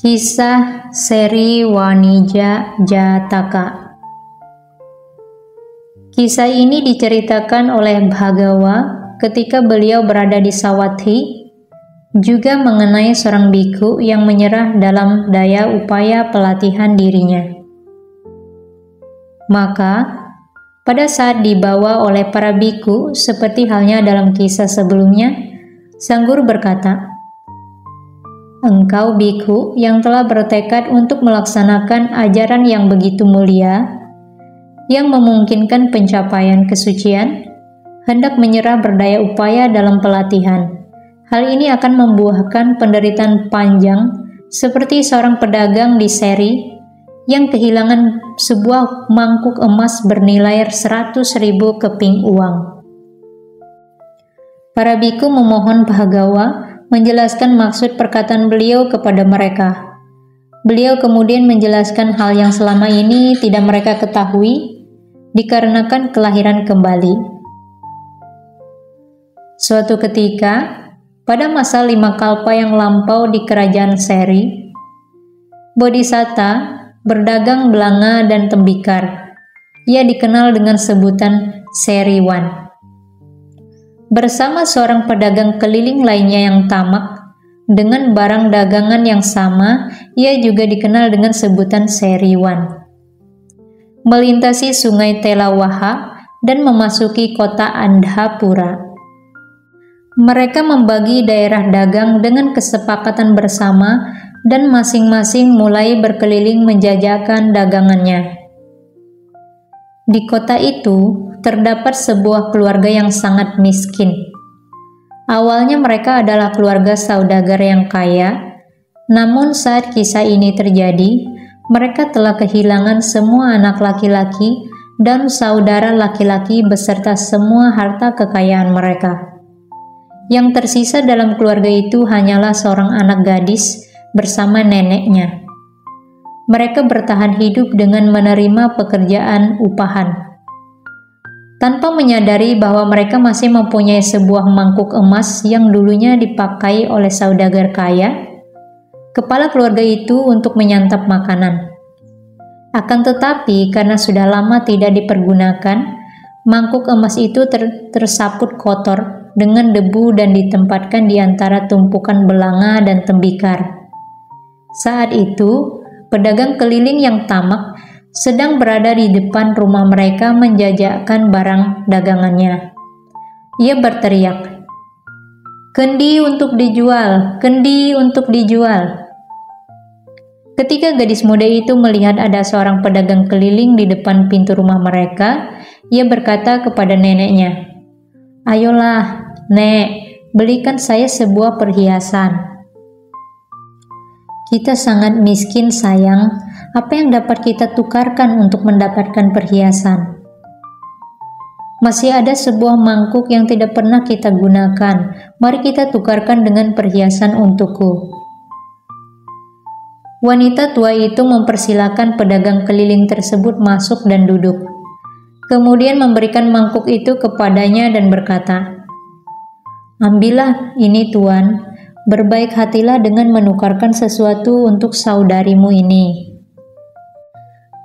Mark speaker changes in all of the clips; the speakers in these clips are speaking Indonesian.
Speaker 1: Kisah seri Wanija Jataka. Kisah ini diceritakan oleh Bhagawa ketika beliau berada di Sawathi, juga mengenai seorang biku yang menyerah dalam daya upaya pelatihan dirinya. Maka, pada saat dibawa oleh para biku, seperti halnya dalam kisah sebelumnya, sang guru berkata, "Engkau biku yang telah bertekad untuk melaksanakan ajaran yang begitu mulia, yang memungkinkan pencapaian kesucian, hendak menyerah berdaya upaya dalam pelatihan. Hal ini akan membuahkan penderitaan panjang seperti seorang pedagang di Seri yang kehilangan sebuah mangkuk emas bernilai 100.000 keping uang." Para biku memohon Bhagawa menjelaskan maksud perkataan beliau kepada mereka. Beliau kemudian menjelaskan hal yang selama ini tidak mereka ketahui dikarenakan kelahiran kembali. Suatu ketika, pada masa 5 kalpa yang lampau di kerajaan Seri, Bodhisatta berdagang belanga dan tembikar. Ia dikenal dengan sebutan Seriwan. Bersama seorang pedagang keliling lainnya yang tamak, dengan barang dagangan yang sama, ia juga dikenal dengan sebutan Seriwan. Melintasi sungai Telawaha dan memasuki kota Andhapura. Mereka membagi daerah dagang dengan kesepakatan bersama dan masing-masing mulai berkeliling menjajakan dagangannya. Di kota itu, terdapat sebuah keluarga yang sangat miskin. Awalnya mereka adalah keluarga saudagar yang kaya, namun saat kisah ini terjadi, mereka telah kehilangan semua anak laki-laki dan saudara laki-laki beserta semua harta kekayaan mereka. Yang tersisa dalam keluarga itu hanyalah seorang anak gadis bersama neneknya. Mereka bertahan hidup dengan menerima pekerjaan upahan. Tanpa menyadari bahwa mereka masih mempunyai sebuah mangkuk emas yang dulunya dipakai oleh saudagar kaya, kepala keluarga itu untuk menyantap makanan. Akan tetapi, karena sudah lama tidak dipergunakan, mangkuk emas itu tersaput kotor dengan debu dan ditempatkan di antara tumpukan belanga dan tembikar. Saat itu, pedagang keliling yang tamak sedang berada di depan rumah mereka menjajakan barang dagangannya. Ia berteriak, "Kendi untuk dijual, kendi untuk dijual." Ketika gadis muda itu melihat ada seorang pedagang keliling di depan pintu rumah mereka, ia berkata kepada neneknya, "Ayolah, Nek, belikan saya sebuah perhiasan. Kita sangat miskin, sayang. Apa yang dapat kita tukarkan untuk mendapatkan perhiasan? Masih ada sebuah mangkuk yang tidak pernah kita gunakan. Mari kita tukarkan dengan perhiasan untukku." Wanita tua itu mempersilakan pedagang keliling tersebut masuk dan duduk. Kemudian memberikan mangkuk itu kepadanya dan berkata, "Ambillah ini, Tuan. Berbaik hatilah dengan menukarkan sesuatu untuk saudarimu ini."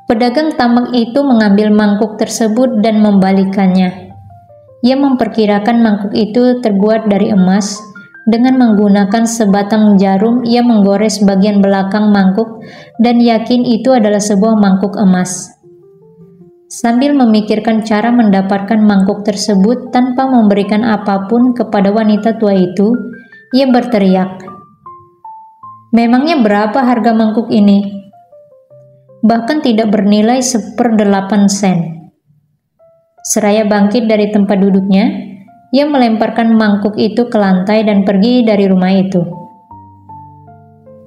Speaker 1: Pedagang tamak itu mengambil mangkuk tersebut dan membalikannya. Ia memperkirakan mangkuk itu terbuat dari emas. Dengan menggunakan sebatang jarum, ia menggores bagian belakang mangkuk dan yakin itu adalah sebuah mangkuk emas. Sambil memikirkan cara mendapatkan mangkuk tersebut tanpa memberikan apapun kepada wanita tua itu, ia berteriak, "Memangnya berapa harga mangkuk ini?" "Bahkan tidak bernilai 1/8 sen." Seraya bangkit dari tempat duduknya, ia melemparkan mangkuk itu ke lantai dan pergi dari rumah itu.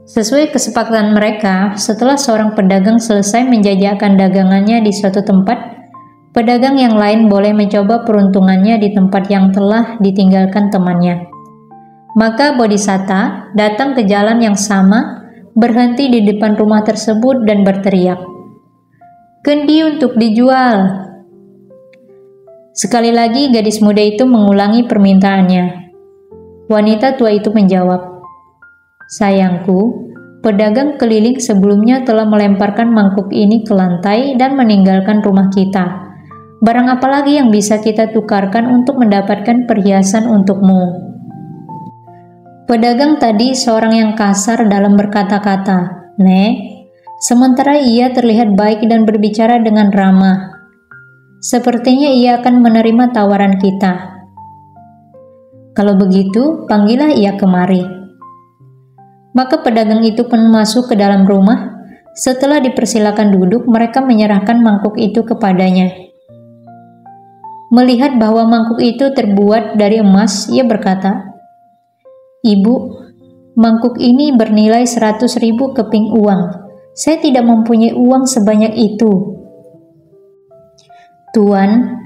Speaker 1: Sesuai kesepakatan mereka, setelah seorang pedagang selesai menjajakan dagangannya di suatu tempat, pedagang yang lain boleh mencoba peruntungannya di tempat yang telah ditinggalkan temannya. Maka Bodhisatta datang ke jalan yang sama, berhenti di depan rumah tersebut dan berteriak, "Kendi untuk dijual." Sekali lagi gadis muda itu mengulangi permintaannya. Wanita tua itu menjawab, "Sayangku, Pedagang keliling sebelumnya telah melemparkan mangkuk ini ke lantai dan meninggalkan rumah kita. Barang apa lagi yang bisa kita tukarkan untuk mendapatkan perhiasan untukmu?" Pedagang tadi seorang yang kasar dalam berkata-kata, "Nek," sementara ia terlihat baik dan berbicara dengan ramah. Sepertinya ia akan menerima tawaran kita. "Kalau begitu, panggillah ia kemari." Maka pedagang itu pun masuk ke dalam rumah. Setelah dipersilakan duduk, mereka menyerahkan mangkuk itu kepadanya. Melihat bahwa mangkuk itu terbuat dari emas, ia berkata, "Ibu, mangkuk ini bernilai 100.000 keping uang. Saya tidak mempunyai uang sebanyak itu." "Tuan,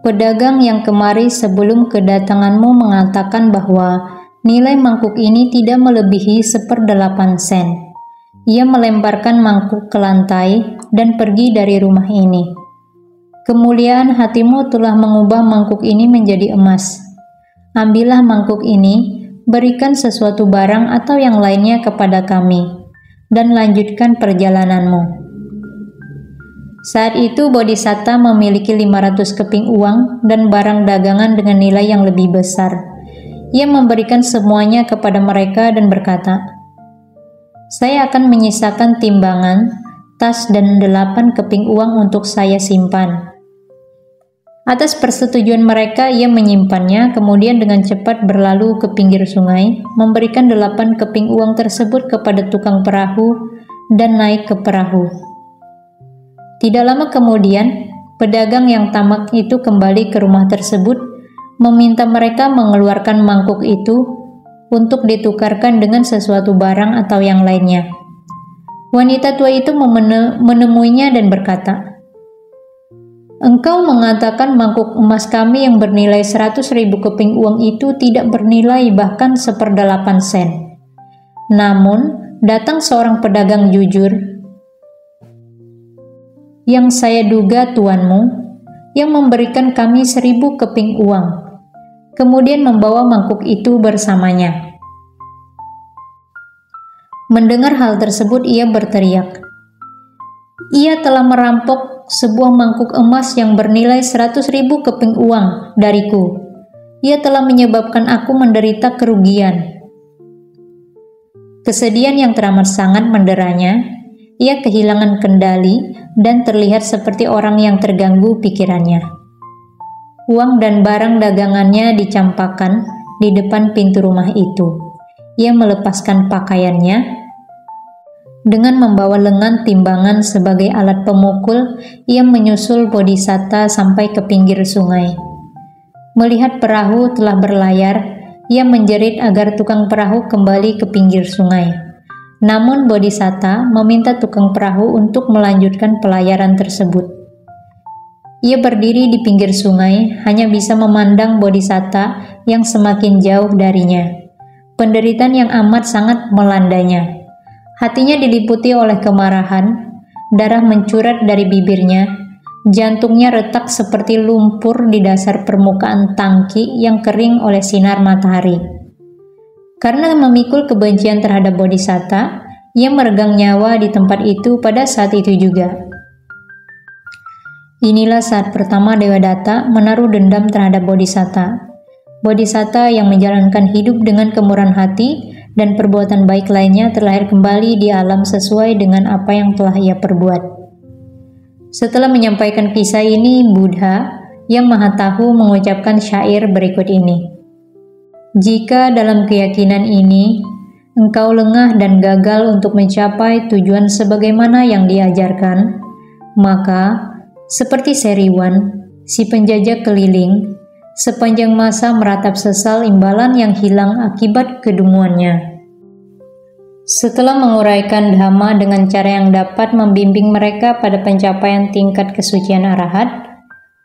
Speaker 1: pedagang yang kemari sebelum kedatanganmu mengatakan bahwa nilai mangkuk ini tidak melebihi 1/8 sen. Ia melemparkan mangkuk ke lantai dan pergi dari rumah ini. Kemuliaan hatimu telah mengubah mangkuk ini menjadi emas. Ambillah mangkuk ini, berikan sesuatu barang atau yang lainnya kepada kami, dan lanjutkan perjalananmu." Saat itu Bodhisatta memiliki 500 keping uang dan barang dagangan dengan nilai yang lebih besar. Ia memberikan semuanya kepada mereka dan berkata, "Saya akan menyisakan timbangan, tas dan 8 keping uang untuk saya simpan." Atas persetujuan mereka, ia menyimpannya, kemudian dengan cepat berlalu ke pinggir sungai, memberikan 8 keping uang tersebut kepada tukang perahu dan naik ke perahu. Tidak lama kemudian, pedagang yang tamak itu kembali ke rumah tersebut, meminta mereka mengeluarkan mangkuk itu untuk ditukarkan dengan sesuatu barang atau yang lainnya. Wanita tua itu menemuinya dan berkata, "Engkau mengatakan mangkuk emas kami yang bernilai 100.000 keping uang itu tidak bernilai bahkan 1/8 sen. Namun, datang seorang pedagang jujur, yang saya duga tuanmu, yang memberikan kami 1.000 keping uang, kemudian membawa mangkuk itu bersamanya." Mendengar hal tersebut, ia berteriak, "Ia telah merampok sebuah mangkuk emas yang bernilai 100.000 keping uang dariku. Ia telah menyebabkan aku menderita kerugian." Kesedihan yang teramat sangat menderanya. Ia kehilangan kendali dan terlihat seperti orang yang terganggu pikirannya. Uang dan barang dagangannya dicampakkan di depan pintu rumah itu. Ia melepaskan pakaiannya. Dengan membawa lengan timbangan sebagai alat pemukul, ia menyusul Bodhisatta sampai ke pinggir sungai. Melihat perahu telah berlayar, ia menjerit agar tukang perahu kembali ke pinggir sungai. Namun Bodhisatta meminta tukang perahu untuk melanjutkan pelayaran tersebut. Ia berdiri di pinggir sungai, hanya bisa memandang Bodhisatta yang semakin jauh darinya. Penderitaan yang amat sangat melandanya. Hatinya diliputi oleh kemarahan, darah mencurat dari bibirnya, jantungnya retak seperti lumpur di dasar permukaan tangki yang kering oleh sinar matahari. Karena memikul kebencian terhadap Bodhisatta, ia meregang nyawa di tempat itu pada saat itu juga. Inilah saat pertama Devadatta menaruh dendam terhadap Bodhisatta. Bodhisatta yang menjalankan hidup dengan kemurahan hati dan perbuatan baik lainnya terlahir kembali di alam sesuai dengan apa yang telah ia perbuat. Setelah menyampaikan kisah ini, Buddha yang Maha Tahu mengucapkan syair berikut ini. "Jika dalam keyakinan ini, engkau lengah dan gagal untuk mencapai tujuan sebagaimana yang diajarkan, maka, seperti Seriwan, si penjajah keliling, sepanjang masa meratap sesal imbalan yang hilang akibat kedunguannya." Setelah menguraikan Dhamma dengan cara yang dapat membimbing mereka pada pencapaian tingkat kesucian arahat,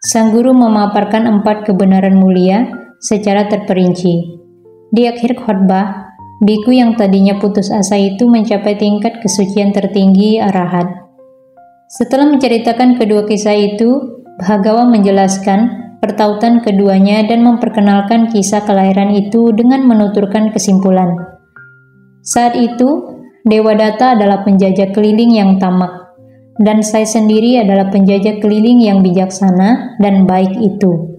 Speaker 1: sang guru memaparkan 4 kebenaran mulia secara terperinci. Di akhir khotbah, biku yang tadinya putus asa itu mencapai tingkat kesucian tertinggi arahat. Setelah menceritakan kedua kisah itu, Bhagawa menjelaskan pertautan keduanya dan memperkenalkan kisah kelahiran itu dengan menuturkan kesimpulan. Saat itu, Dewadatta adalah penjajah keliling yang tamak, dan saya sendiri adalah penjajah keliling yang bijaksana dan baik itu.